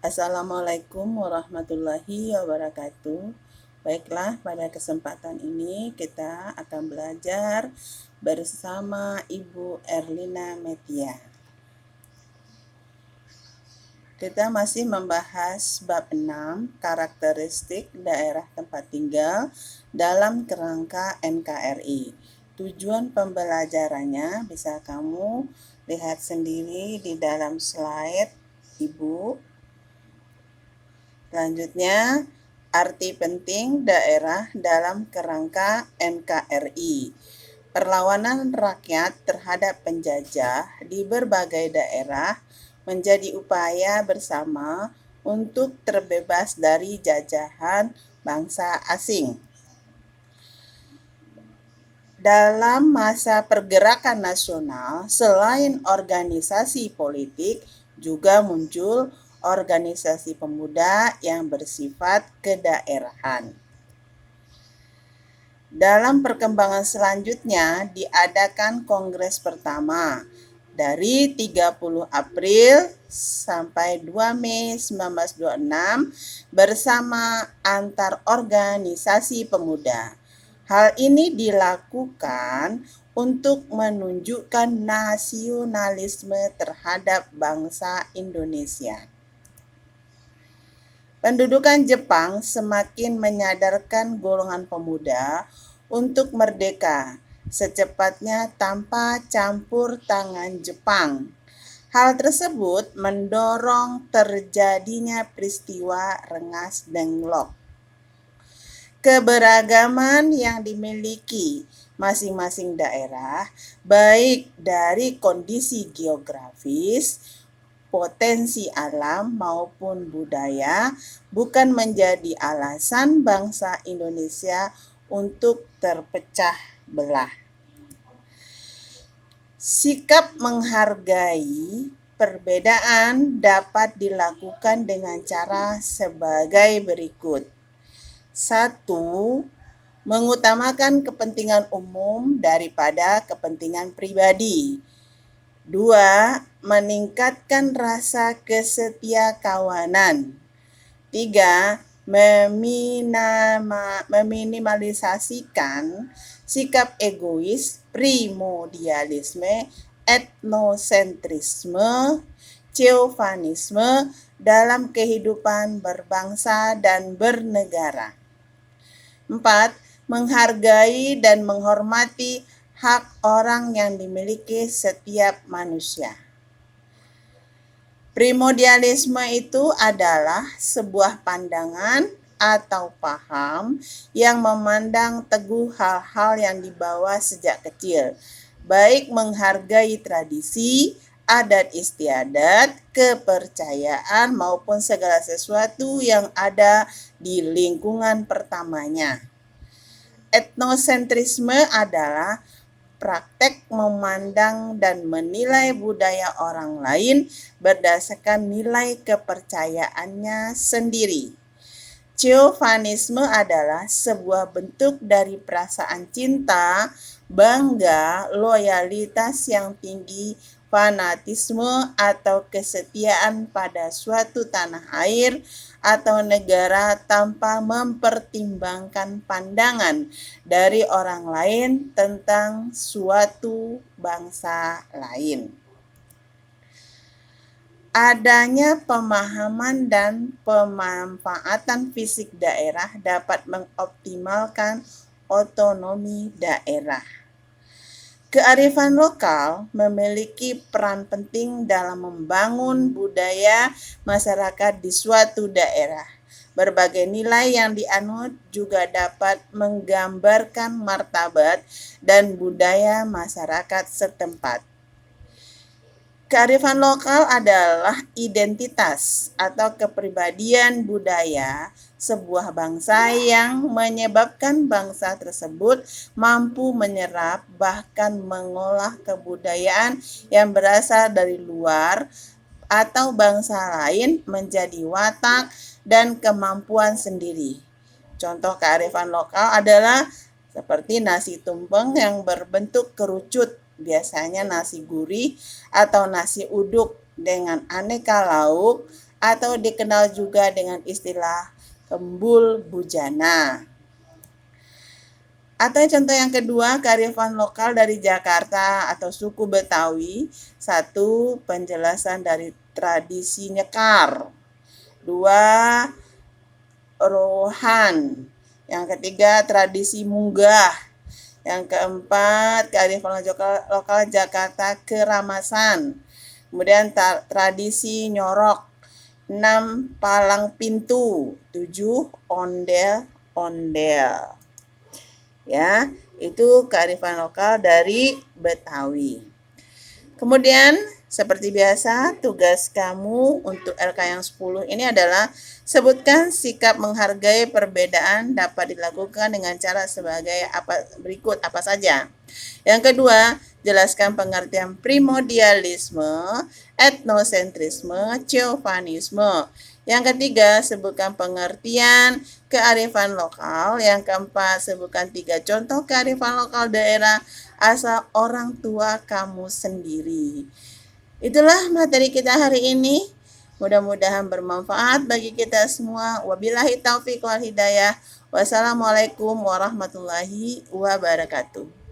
Assalamualaikum warahmatullahi wabarakatuh. Baiklah, pada kesempatan ini kita akan belajar bersama Ibu Erlina Metia. Kita masih membahas bab 6, karakteristik daerah tempat tinggal dalam kerangka NKRI. Tujuan pembelajarannya bisa kamu lihat sendiri di dalam slide Ibu. Selanjutnya, arti penting daerah dalam kerangka NKRI. Perlawanan rakyat terhadap penjajah di berbagai daerah menjadi upaya bersama untuk terbebas dari jajahan bangsa asing. Dalam masa pergerakan nasional, selain organisasi politik, juga muncul organisasi pemuda yang bersifat kedaerahan. Dalam perkembangan selanjutnya diadakan kongres pertama dari 30 April sampai 2 Mei 1926 bersama antar organisasi pemuda. Hal ini dilakukan untuk menunjukkan nasionalisme terhadap bangsa Indonesia. Pendudukan Jepang semakin menyadarkan golongan pemuda untuk merdeka secepatnya tanpa campur tangan Jepang. Hal tersebut mendorong terjadinya peristiwa Rengas Dengklok. Keberagaman yang dimiliki masing-masing daerah, baik dari kondisi geografis, potensi alam maupun budaya, bukan menjadi alasan bangsa Indonesia untuk terpecah belah. Sikap menghargai perbedaan dapat dilakukan dengan cara sebagai berikut. 1. Mengutamakan kepentingan umum daripada kepentingan pribadi. 2. Meningkatkan rasa kesetiakawanan. 3. Meminimalisasikan sikap egois, primordialisme, etnosentrisme, chauvinisme dalam kehidupan berbangsa dan bernegara. 4. Menghargai dan menghormati hak orang yang dimiliki setiap manusia. Primordialisme itu adalah sebuah pandangan atau paham yang memandang teguh hal-hal yang dibawa sejak kecil, baik menghargai tradisi, adat istiadat, kepercayaan, maupun segala sesuatu yang ada di lingkungan pertamanya. Etnosentrisme adalah praktek memandang dan menilai budaya orang lain berdasarkan nilai kepercayaannya sendiri. Chauvinisme adalah sebuah bentuk dari perasaan cinta, bangga, loyalitas yang tinggi, fanatisme atau kesetiaan pada suatu tanah air atau negara tanpa mempertimbangkan pandangan dari orang lain tentang suatu bangsa lain. Adanya pemahaman dan pemanfaatan fisik daerah dapat mengoptimalkan otonomi daerah. Kearifan lokal memiliki peran penting dalam membangun budaya masyarakat di suatu daerah. Berbagai nilai yang dianut juga dapat menggambarkan martabat dan budaya masyarakat setempat. Kearifan lokal adalah identitas atau kepribadian budaya sebuah bangsa yang menyebabkan bangsa tersebut mampu menyerap bahkan mengolah kebudayaan yang berasal dari luar atau bangsa lain menjadi watak dan kemampuan sendiri. Contoh kearifan lokal adalah seperti nasi tumpeng yang berbentuk kerucut, biasanya nasi gurih atau nasi uduk dengan aneka lauk, atau dikenal juga dengan istilah kembul bujana. Atau contoh yang kedua, kearifan lokal dari Jakarta atau suku Betawi. 1. Penjelasan dari tradisi nyekar. 2. Rohan. Yang ketiga, tradisi munggah. Yang keempat, kearifan lokal Jakarta keramasan. Kemudian tradisi nyorok. 6. Palang pintu. 7. Ondel-ondel. Ya, itu kearifan lokal dari Betawi. Kemudian, seperti biasa, tugas kamu untuk LK yang 10 ini adalah sebutkan sikap menghargai perbedaan dapat dilakukan dengan cara sebagai berikut apa saja. Yang kedua, jelaskan pengertian primordialisme, etnosentrisme, chauvinisme. Yang ketiga, sebutkan pengertian kearifan lokal. Yang keempat, sebutkan 3 contoh kearifan lokal daerah asal orang tua kamu sendiri. Itulah materi kita hari ini. Mudah-mudahan bermanfaat bagi kita semua. Wabillahi taufiq wal hidayah. Wassalamualaikum warahmatullahi wabarakatuh.